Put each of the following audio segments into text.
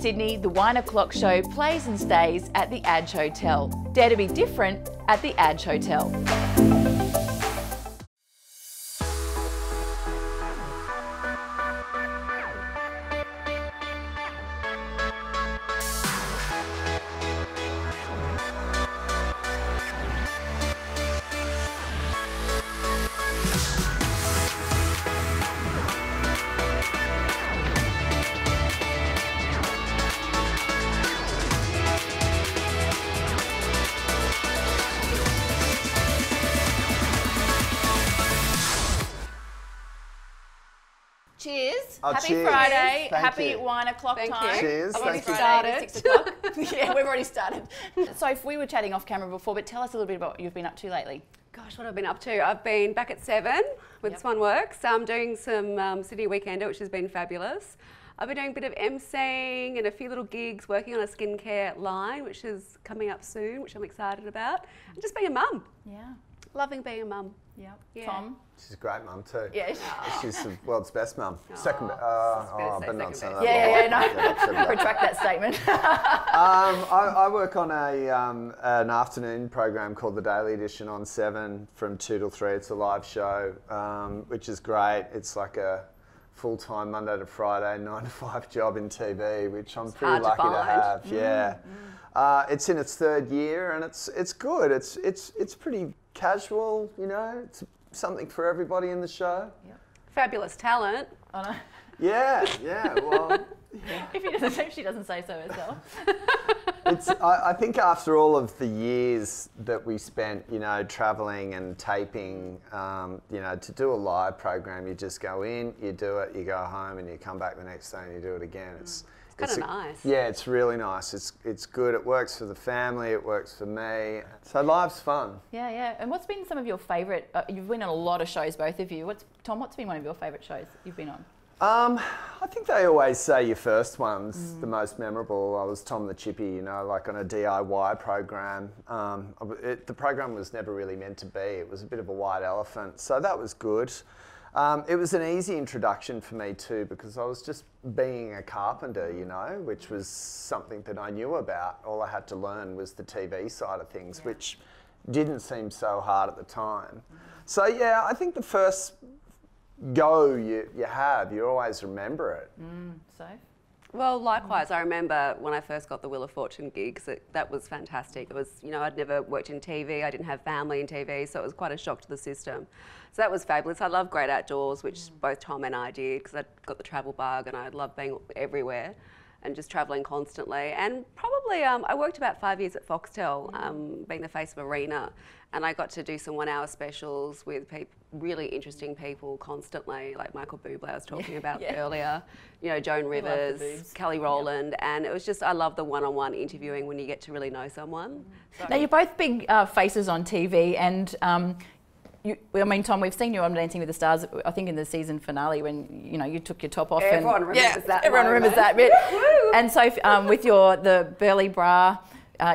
Sydney, the Wine O'Clock show plays and stays at the Adge Hotel. Dare to be different at the Adge Hotel. Cheers. Oh, Happy cheers. Friday. Thank Happy you. Wine O'Clock Thank time. you. Cheers. I've Thank already you. started. 6 o'clock. Yeah, we've already started. So if we were chatting off camera before, but tell us a little bit about what you've been up to lately. Gosh, what I've been up to. I've been back at 7 with This One Works. I'm doing some City Weekender, which has been fabulous. I've been doing a bit of emceeing and a few little gigs, working on a skincare line, which is coming up soon, which I'm excited about. And just being a mum. Yeah. Loving being a mum. Yep. Yeah. Tom? She's a great mum too. Yeah. She's the world's best mum. Second best. But not saying that. Yeah, retract that statement. I work on an afternoon program called The Daily Edition on 7 from 2 till 3. It's a live show, which is great. It's like a full-time Monday to Friday, 9 to 5 job in TV, which I'm pretty lucky to have. Yeah. It's in its 3rd year and it's good. It's pretty casual, you know. It's something for everybody in the show. Yep. Fabulous talent. Oh, no. Yeah. Well, yeah. If she doesn't say so herself. I think after all of the years that we spent, you know, travelling and taping, you know, to do a live program, you just go in, you do it, you go home, and you come back the next day and you do it again. It's kind of nice. Yeah, it's really nice. It's good. It works for the family. It works for me. So life's fun. Yeah. And what's been some of your favourite? You've been on a lot of shows, both of you. Tom, what's been one of your favourite shows that you've been on? I think they always say your first one's the most memorable. I was Tom the Chippy, you know, like on a DIY program. The program was never really meant to be. It was a bit of a white elephant, so that was good. It was an easy introduction for me too, because I was just being a carpenter, you know, which was something that I knew about. All I had to learn was the TV side of things, which didn't seem so hard at the time. So yeah, I think the first go you have, you always remember it. So? Well, likewise, I remember when I first got the Wheel of Fortune gigs, that was fantastic. It was, you know, I'd never worked in TV, I didn't have family in TV, so it was quite a shock to the system. So that was fabulous. I love Great Outdoors, which both Tom and I did, because I'd got the travel bug and I love being everywhere and just travelling constantly. And probably, I worked about 5 years at Foxtel, being the face of Arena, and I got to do some 1 hour specials with really interesting people constantly, like Michael Bublé I was talking about earlier, you know, Joan Rivers, Kelly Rowland, and it was just, I love the one-on-one interviewing when you get to really know someone. Now, you're both big faces on TV, and I mean, Tom, we've seen you on Dancing with the Stars, I think in the season finale when, you know, you took your top off. Everyone remembers that. Everyone remembers that bit. And so with the burly bra,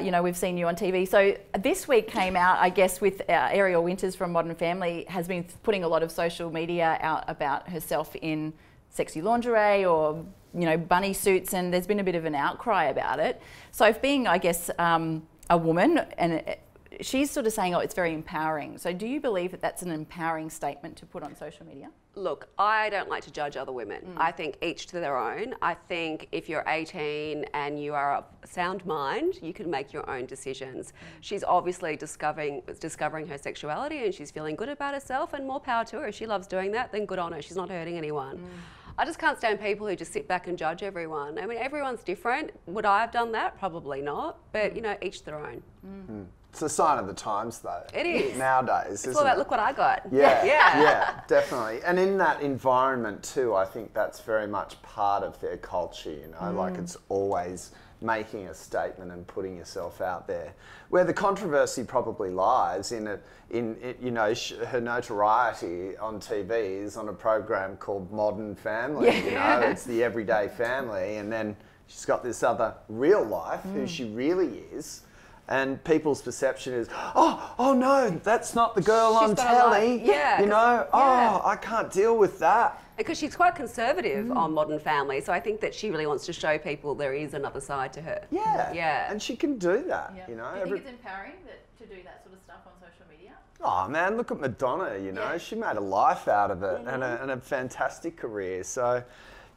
you know, we've seen you on TV. So this week came out, I guess, with Ariel Winters from Modern Family has been putting a lot of social media out about herself in sexy lingerie or, you know, bunny suits, and there's been a bit of an outcry about it. So if being, I guess, a woman, and she's sort of saying, oh, it's very empowering. So do you believe that that's an empowering statement to put on social media? Look, I don't like to judge other women. I think each to their own. I think if you're 18 and you are of sound mind, you can make your own decisions. She's obviously discovering her sexuality and she's feeling good about herself, and more power to her. If she loves doing that, then good on her. She's not hurting anyone. I just can't stand people who just sit back and judge everyone. I mean, everyone's different. Would I have done that? Probably not. But, you know, each their own. It's a sign of the times, though. It is. Nowadays, it's all about, look what I got. Yeah, definitely. And in that environment too, I think that's very much part of their culture, you know, like it's always making a statement and putting yourself out there. Where the controversy probably lies in you know, her notoriety on TV is on a program called Modern Family, you know, it's the everyday family, and then she's got this other real life, who she really is. And people's perception is, oh no, that's not the girl on telly. You know, I can't deal with that. Because she's quite conservative on Modern Family, so I think that she really wants to show people there is another side to her. Yeah. Yeah. And she can do that, Yeah. you know. Do you think it's empowering to do that sort of stuff on social media? Oh man, look at Madonna, you know, she made a life out of it and a fantastic career. So,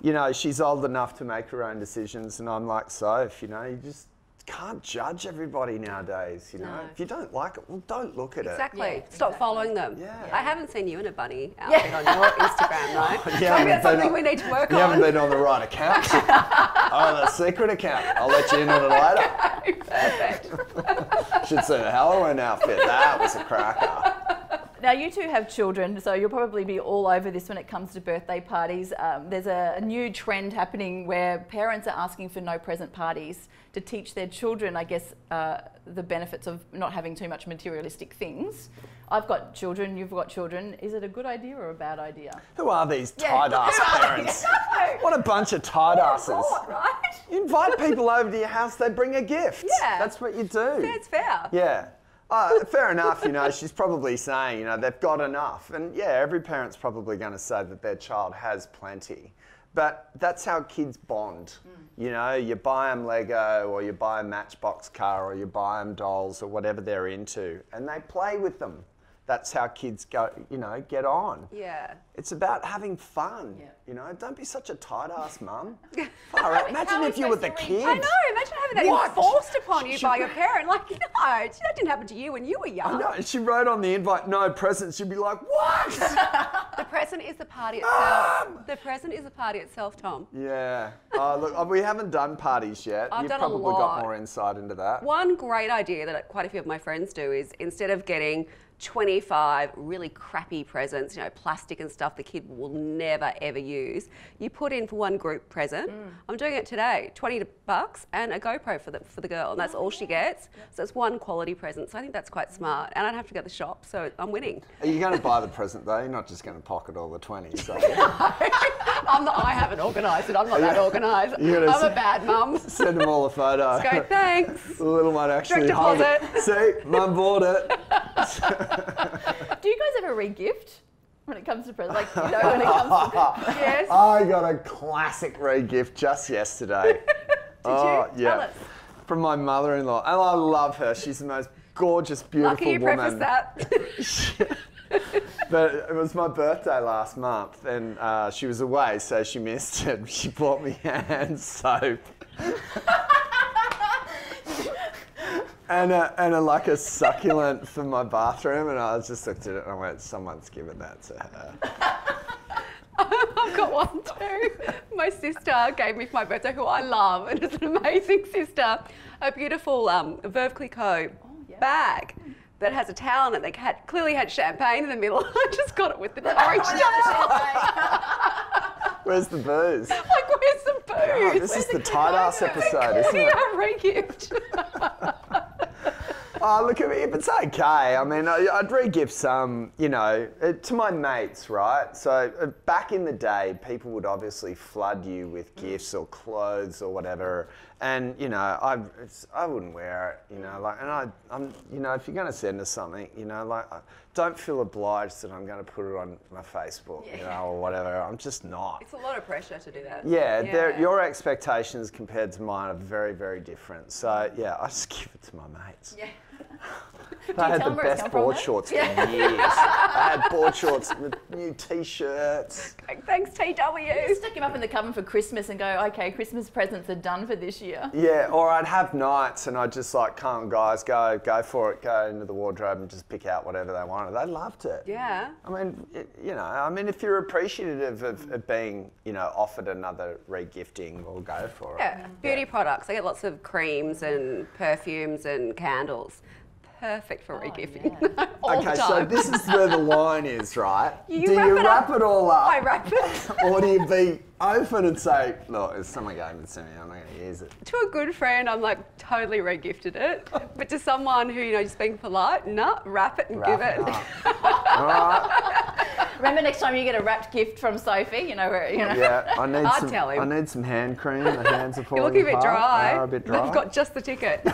you know, she's old enough to make her own decisions, and I'm like Soph, you know, you just can't judge everybody nowadays, you know. No. If you don't like it, well, don't look at Exactly. Yeah, Stop exactly. following them. Yeah. I haven't seen you in a bunny outfit on your Instagram, though. Yeah, Maybe that's something we need to work You on. haven't been on the right account. Oh, the secret account. I'll let you in on it later. Perfect. Should see the Halloween outfit. That was a cracker. Now, you two have children, so you'll probably be all over this when it comes to birthday parties. There's a new trend happening where parents are asking for no present parties to teach their children, I guess, the benefits of not having too much materialistic things. I've got children, you've got children. Is it a good idea or a bad idea? Who are these tight-ass parents? No. What a bunch of tight-asses. God, right? You invite people over to your house, they bring a gift. Yeah. That's what you do. It's fair. Yeah. Fair enough, you know, she's probably saying, you know, they've got enough. And yeah, every parent's probably going to say that their child has plenty. But that's how kids bond. You know, you buy them Lego, or you buy a Matchbox car, or you buy them dolls, or whatever they're into, and they play with them. That's how kids go, you know, get on. Yeah. It's about having fun. Yeah. You know, don't be such a tight-ass mum. Far out. Imagine if you were the kid. I know, imagine having that What? enforced upon you by your parent. Like, no, that didn't happen to you when you were young. I know. She wrote on the invite, no presents. She'd be like, what? The present is the party itself. The present is the party itself, Tom. Yeah. Look, we haven't done parties yet. I've You've done a probably got lot. more insight into that. One great idea that quite a few of my friends do is instead of getting 25 really crappy presents, you know, plastic and stuff the kid will never ever use, you put in for one group present. I'm doing it today, $20 and a GoPro for the girl, and that's all she gets. So it's one quality present. So I think that's quite smart, and I don't have to go to the shop, so I'm winning. Are you going to buy the present though? You're not just going to pocket all the 20s, are I haven't organised it. I'm not that organised. I'm You're gonna a bad mum. Send them all a photo. Go, thanks. The little one actually Direct hold it. deposit. See, mum bought it. Do you guys ever re-gift when it comes to presents? Like, you know, when it comes to... Yes. I got a classic re-gift just yesterday. Did you? Tell us. From my mother-in-law. And I love her. She's the most gorgeous, beautiful Lucky you woman. prefaced that. But it was my birthday last month, and she was away, so she missed it. She bought me hand soap. and like a succulent for my bathroom, and I just looked at it and I went, someone's given that to her. I've got one too. My sister gave me for my birthday, who I love, and is an amazing sister, a beautiful Veuve Clicquot bag that has a towel in it. They clearly had champagne in the middle. I just got it with the orange Where's the booze? Like, where's the booze? Oh, this is the tight-ass episode, isn't it? A re-gift. Oh, look, if it's okay. I mean, I'd re-gift some, you know, to my mates, right? So back in the day, people would obviously flood you with gifts or clothes or whatever, and you know, I wouldn't wear it, you know, like, and I'm, you know, if you're going to send us something, you know, like, don't feel obliged that I'm going to put it on my Facebook, you know, or whatever. I'm just not. It's a lot of pressure to do that. Yeah, your expectations compared to mine are very, very different. So yeah, I just give it to my mates. Yeah. They had the best board shorts for years. I had board shorts with new T-shirts. Thanks, TW. Stick him up in the coven for Christmas and go, okay, Christmas presents are done for this year. Yeah, or I'd have nights and I'd just like, come on guys, go for it, go into the wardrobe and just pick out whatever they wanted. They loved it. Yeah. I mean, you know, if you're appreciative of being, you know, offered another re-gifting, we'll go for it. Yeah, beauty products. I get lots of creams and perfumes and candles. Perfect for re-gifting. Yeah. All the Okay, time. so this is where the line is, right? You Do wrap you it wrap up. it all up? I wrap it. Or do you be open and say, look, if someone gave it to me, I'm not going to use it? To a good friend, I'm like totally re-gifted it. But to someone who, you know, just being polite, no, wrap it and give it. All right. Remember next time you get a wrapped gift from Sophie, you know, where, you know. Yeah, I need I'd tell him. I need some hand cream. The hands are falling You're looking a bit apart. dry. They are a bit dry. They've got just the ticket.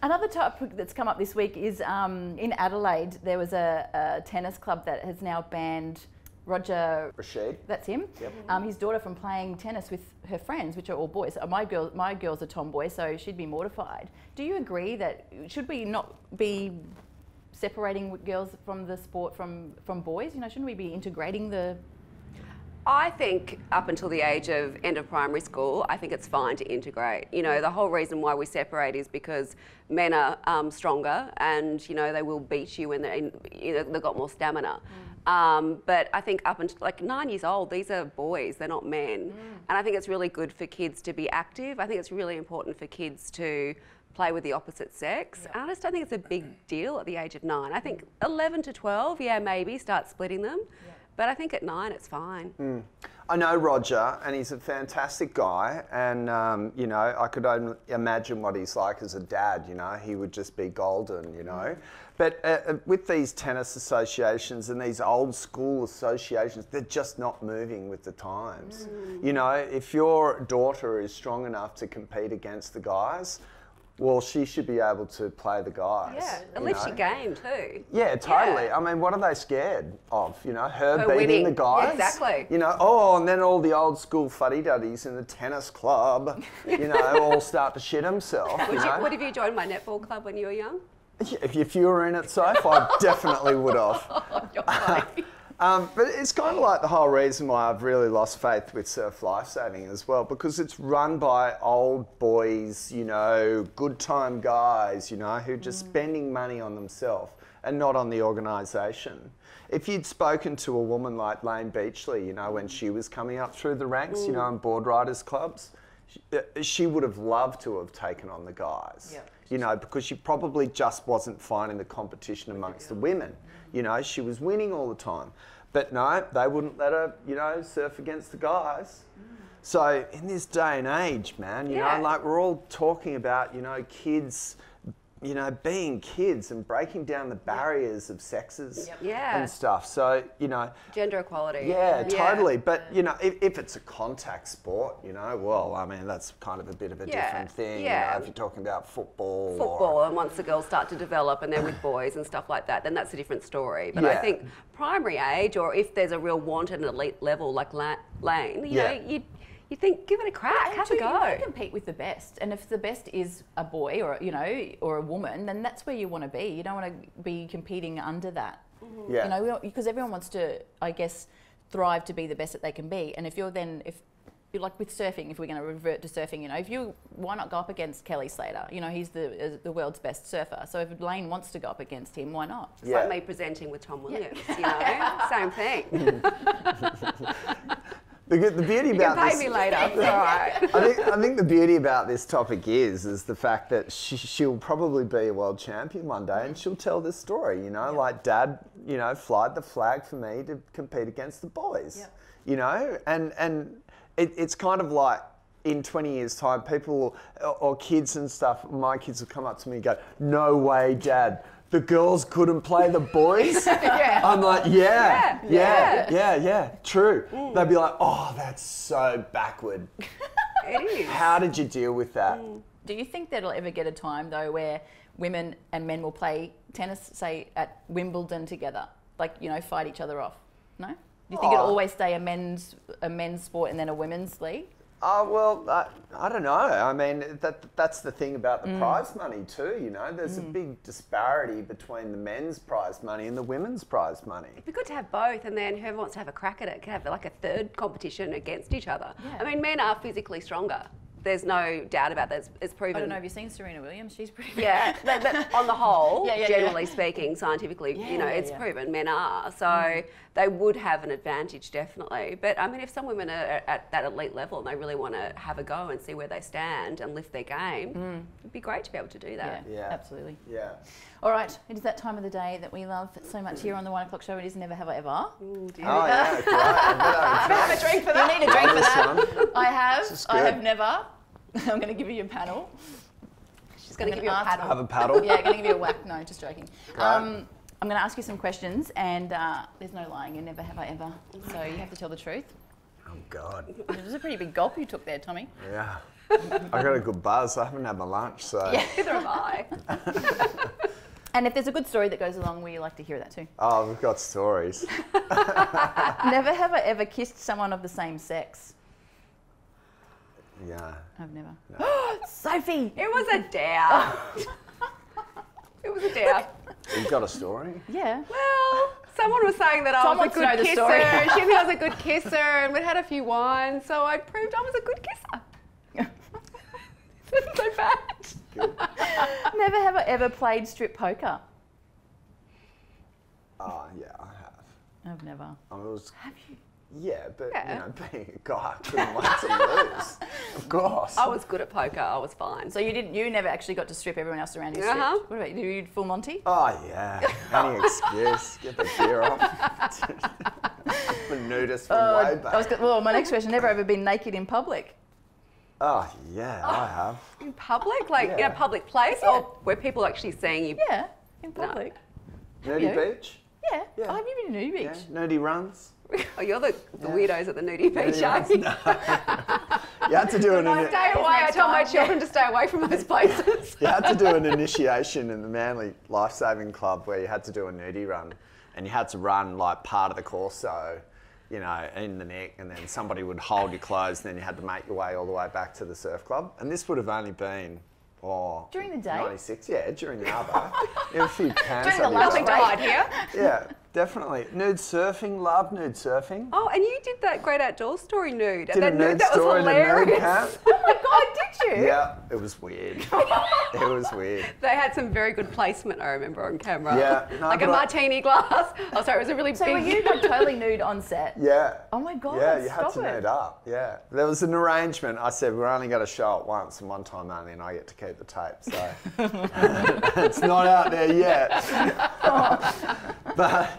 Another topic that's come up this week is in Adelaide, there was a tennis club that has now banned Roger Rasheed. That's him. Yep. His daughter from playing tennis with her friends, which are all boys. My girl's a tomboy, so she'd be mortified. Do you agree that should we not be separating girls from the sport from boys? You know, shouldn't we be integrating the? I think up until the age of end of primary school, I think it's fine to integrate. You know, the whole reason why we separate is because men are stronger, and you know they will beat you when they've got more stamina. But I think up until like 9 years old, these are boys; they're not men. And I think it's really good for kids to be active. I think it's really important for kids to play with the opposite sex. And I just don't think it's a big deal at the age of 9. I think 11 to 12, yeah, maybe start splitting them. But I think at 9, it's fine. I know Roger, and he's a fantastic guy, and you know, I could only imagine what he's like as a dad. You know, he would just be golden. You know, but with these tennis associations and these old school associations, they're just not moving with the times. You know, if your daughter is strong enough to compete against the guys, well, she should be able to play the guys. Yeah, at least she game too. Yeah, totally. Yeah. I mean, what are they scared of? You know, her beating winning. the guys? Yeah, exactly. You know, oh, and then all the old school fuddy-duddies in the tennis club, you know, all start to shit themselves. Would have you joined my netball club when you were young? If you were in it, Soph, I definitely would have. You're funny. But it's kind of like the whole reason why I've really lost faith with surf lifesaving as well, because it's run by old boys, you know, good time guys, you know, who are just spending money on themselves and not on the organisation. If you'd spoken to a woman like Lane Beachley, you know, when she was coming up through the ranks, you know, in board riders clubs, she would have loved to have taken on the guys. Yep. You know, because she probably just wasn't finding the competition amongst the women. You know, she was winning all the time. But no, they wouldn't let her, you know, surf against the guys. So in this day and age, man, you know, like we're all talking about, you know, kids, you know, being kids and breaking down the barriers of sexes and stuff. So, you know. Gender equality. Yeah, totally. But, you know, if it's a contact sport, you know, well, I mean, that's kind of a bit of a different thing. Yeah. You know, if you're talking about football. Football, and once the girls start to develop and they're with boys and stuff like that, then that's a different story. But I think primary age, or if there's a real want at an elite level like Lane, you know, you think, give it a crack, have a go. You compete with the best, and if the best is a boy or, you know, or a woman, then that's where you want to be. You don't want to be competing under that. Yeah. You know, because everyone wants to, I guess, thrive to be the best that they can be. And if you're like with surfing, if we're going to revert to surfing, you know, why not go up against Kelly Slater? You know, he's the world's best surfer. So if Lane wants to go up against him, why not? It's like me presenting with Tom Williams, you know, same thing. The beauty about this... You can pay me later, it's all right. I think the beauty about this topic is the fact that she'll probably be a world champion one day, and she'll tell this story, you know, like Dad, you know, flied the flag for me to compete against the boys, you know, and it's kind of like in 20 years' time, people or kids and stuff, my kids will come up to me and go, "No way, Dad. The girls couldn't play the boys?" I'm like, yeah, true. They'd be like, "Oh, that's so backward." It is. How did you deal with that? Do you think there'll ever get a time, though, where women and men will play tennis, say, at Wimbledon together? Like, you know, fight each other off? No? Do you think it'll always stay a men's sport and then a women's league? Well, I don't know. I mean, that's the thing about the prize money too, you know. There's a big disparity between the men's prize money and the women's prize money. It'd be good to have both, and then whoever wants to have a crack at it can have like a third competition against each other. Yeah. I mean, men are physically stronger. There's no doubt about that. It's proven. I don't know, have you seen Serena Williams? She's pretty good. Yeah, but on the whole, generally speaking, scientifically, you know, it's proven men are. So they would have an advantage, definitely. But I mean, if some women are at that elite level and they really want to have a go and see where they stand and lift their game, it'd be great to be able to do that. Yeah, absolutely. Yeah. All right, it is that time of the day that we love so much here on the 1 o'clock show. It is Never Have I Ever. Yeah, great. I have a drink for that. You need a drink for that. I have never. I'm going to give you a paddle. She's going to give you a paddle. Have a paddle? Yeah, going to give you a whack. No, just joking. I'm going to ask you some questions, and there's no lying. You never have I ever. So you have to tell the truth. Oh, God. It was a pretty big gulp you took there, Tommy. Yeah. I got a good buzz. I haven't had my lunch, so... Yeah, neither have I. And if there's a good story that goes along, we like to hear that too. Oh, we've got stories. Never have I ever kissed someone of the same sex. Yeah. I've never. No. Sophie! It was a dare. It was a dare. You've got a story? Yeah. Well, someone was saying that I was a Someone wants to good know the kisser. story. She knew I was a good kisser, and we'd had a few wines, so I proved I was a good kisser. It's so bad. Good. Never have I ever played strip poker. Oh, yeah, I have. I've never. I was, Have you? yeah, but Yeah. you know, being a guy, I couldn't wait to lose. Of course. I was good at poker. I was fine. So you never actually got to strip everyone else around you Uh-huh. stripped. What about you? You full Monty? Oh, yeah. Any excuse. Get the gear off. I'm a nudist from way back. Well, my next question, never ever been naked in public? Oh, yeah, I have. In public? Like in Yeah. a public place? Yeah. Or where people are actually seeing you? Yeah, in public. Nudie you? beach? Yeah. Yeah. Oh, have you been to Nudie Yeah. Beach? Nudie runs? Oh, you're the weirdos at the nudie beach, Nudie aren't runs? you? You had to do an Stay away. I tell my children to stay away from those places. you had to do an initiation in the Manly Lifesaving Club where you had to do a nudie run, and you had to run like part of the course, so you know, in the neck, and then somebody would hold your clothes, and then you had to make your way all the way back to the surf club. And this would have only been During the day? 96, yeah, during the arvo. You have a few pants During the under your lunch Nothing to break. hide here. Yeah, definitely. Nude surfing, love nude surfing. Oh, and you did that great outdoor story nude. Did a that nude that story was in a nude hilarious. camp. Oh my God, did you? Yeah, it was weird. It was weird. They had some very good placement, I remember, on camera. Yeah, no, like a but martini glass. Oh, sorry, it was a really So big... were you like totally nude on set? Yeah. Oh my God, Yeah, you had stop to it. nude up. Yeah. There was an arrangement. I said, we're only going to show it once and one time only, and I get to keep the tape. So it's not out there yet. But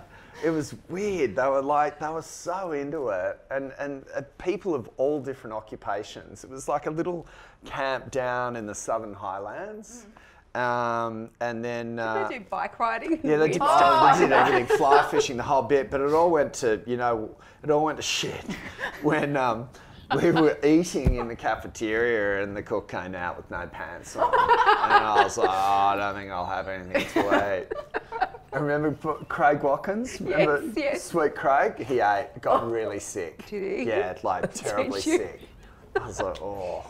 it was weird. They were so into it. And people of all different occupations. It was like a little camp down in the Southern Highlands. And then... They do bike riding. Yeah, they did, they did everything, fly fishing, the whole bit, but it all went to shit when we were eating in the cafeteria and the cook came out with no pants on. And I was like, I don't think I'll have anything to eat. I remember Craig Watkins? Remember Yes. Sweet Craig? He got really sick. Did he? Yeah, like terribly Did you? sick. I was like, oh.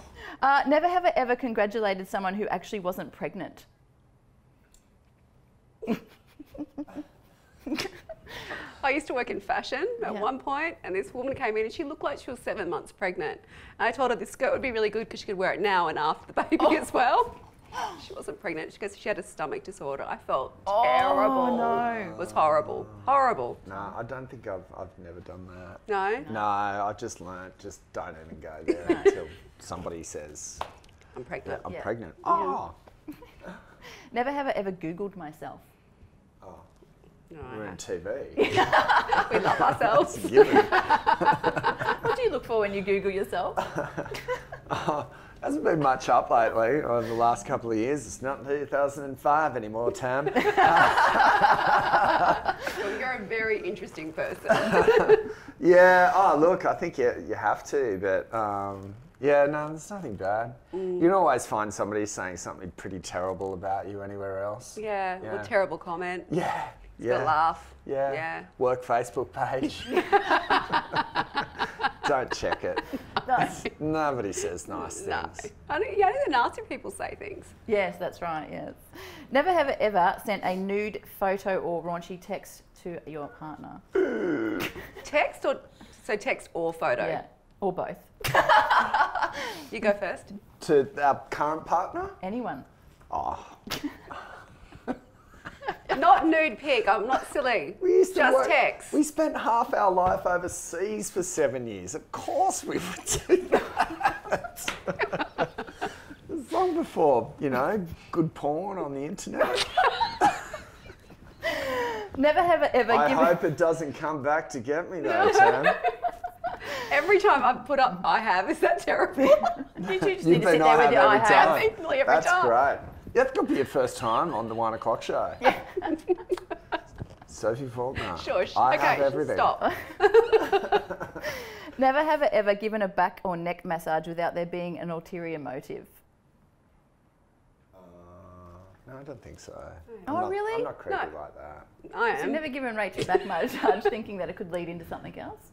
Never have I ever congratulated someone who actually wasn't pregnant. I used to work in fashion at Yeah. one point, and this woman came in and she looked like she was 7 months pregnant. And I told her this skirt would be really good because she could wear it now and after the baby as well. She wasn't pregnant because she had a stomach disorder. I felt terrible. no. It was horrible. Horrible. No, I don't think I've never done that. No? No, I just learnt, just don't even go there until somebody says, I'm pregnant. I'm Yeah. pregnant. Oh, Never have I ever Googled myself. No, we're in TV. we love ourselves. Given. What do you look for when you Google yourself? Hasn't been much up lately over the last couple of years. It's not 2005 anymore, Tam. Well, you're a very interesting person. Yeah, oh, look, I think you have to, but yeah, no, there's nothing bad. You can always find somebody saying something pretty terrible about you anywhere else. Yeah, Yeah. a terrible comment. Yeah, Good yeah. laugh. Yeah. Yeah. Work Facebook page. Don't check it. No. Nobody says nice No. things. I know the nasty people say things. Yes, that's right, yes. Never have I ever sent a nude photo or raunchy text to your partner. Text or photo? Yeah, or both. You go first. To our current partner? Anyone. Oh, Not nude pic. I'm not silly. we used to Just work- text. We spent half our life overseas for 7 years. Of course we would do that. It was long before, good porn on the internet. Never have I ever I given... hope it doesn't come back to get me though, Tam. Every time I put up I have, is that terrible? You two just You've need to sit been there I with have your every I time. have. Nearly every That's time. great. Yeah, that could be your first time on the 1 o'clock show. Yeah. Sophie Falkiner. Shush. I Okay, have everything. stop. Never have I ever given a back or neck massage without there being an ulterior motive. No. I don't think so. Really? I'm not creepy No. like that. I am. So you've never given Rachel back massage thinking that it could lead into something else?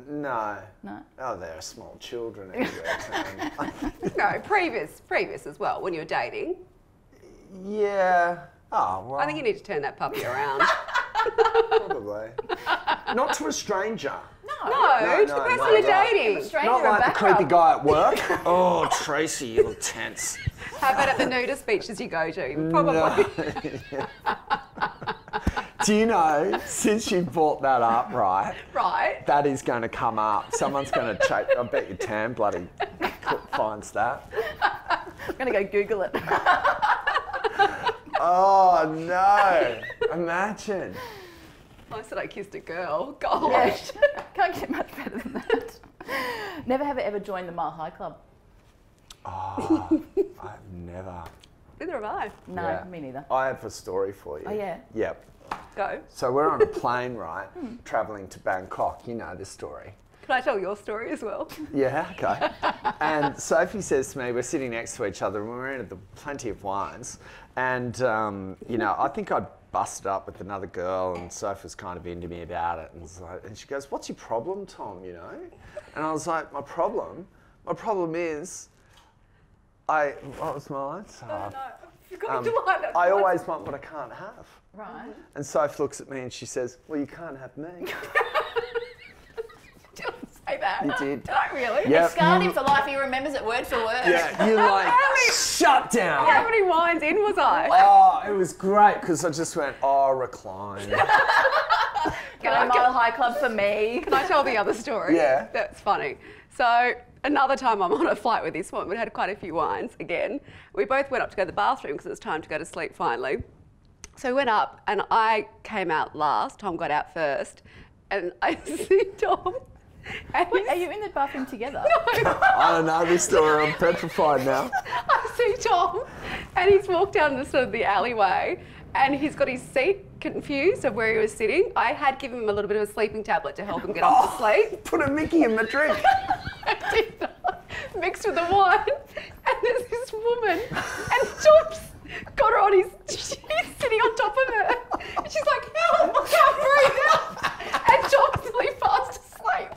No. No. Oh, there are small children everywhere. No, previous as well, when you were dating. Yeah. Oh, well. I think you need to turn that puppy around. Probably. Not to a stranger. No, to the person you're dating. Not like the creepy guy at work. Oh, Tracy, you look tense. How about at the nudist beaches you go to? Probably. No. Do you know, since you brought that up, right? Right. That is going to come up. Someone's going to check. I bet your Tam bloody finds that. I'm going to go Google it. Oh, no. Imagine. I said I kissed a girl. Gosh. Yeah. Can't get much better than that. Never have I ever joined the Mile High Club. Oh, I've never. Neither have I. No, Yeah. me neither. I have a story for you. Oh, yeah? Yep. Go. So we're on a plane, right, travelling to Bangkok. You know this story. Can I tell your story as well? Yeah, okay. And Sophie says to me, we're sitting next to each other and we're in plenty of wines. And, you know, I think I'd busted up with another girl and Sophie was kind of into me about it. And she goes, what's your problem, Tom, you know? And I was like, my problem is, what was mine? No. You've got to line up. I always want what I can't have. Right. And Sophie looks at me and she says, well, you can't have me. Did I say that? You did. Did I really? Yep. It scarred him for life. He remembers it word for word. Yeah, you're like, shut down. How many wines in was I? Oh, it was great because I just went, oh, recline. Go Mile High Club for me. Can I tell the other story? Yeah. That's funny. So another time I'm on a flight with this one, we had quite a few wines again. We both went up to go to the bathroom because it was time to go to sleep finally. So we went up and I came out last. Tom got out first. And I see Tom. And Wait, are you in the bathroom together? I don't know this story. I'm petrified now. I see Tom and he's walked down the sort of the alleyway and he's got his seat confused of where he was sitting. I had given him a little bit of a sleeping tablet to help him get off to sleep. Put a Mickey in my drink. Mixed with the wine. And there's this woman and Tom's got her on she's sitting on top of her. And she's like, help, I can't breathe out. And Tom's really fast asleep.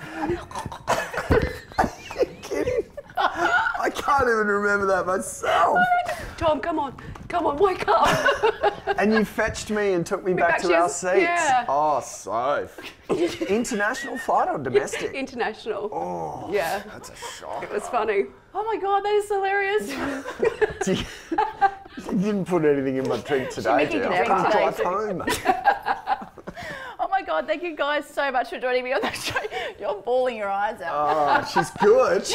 Are you kidding? I can't even remember that myself. Tom, come on, wake up. And you fetched me and took me back to our seats. Yeah. Oh, Soph. International flight or domestic? International. Oh, yeah. That's a shock. It was funny. Oh my God, that is hilarious. You didn't put anything in my drink today, Mickey did did I? I everything couldn't today, drive home. Oh my God, thank you guys so much for joining me on the show. You're bawling your eyes out. Oh, she's good.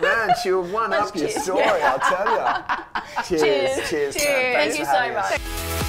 Man, she'll one up your cheers. story, I'll tell you. Cheers. Cheers. Thanks Thank you for so having us. much.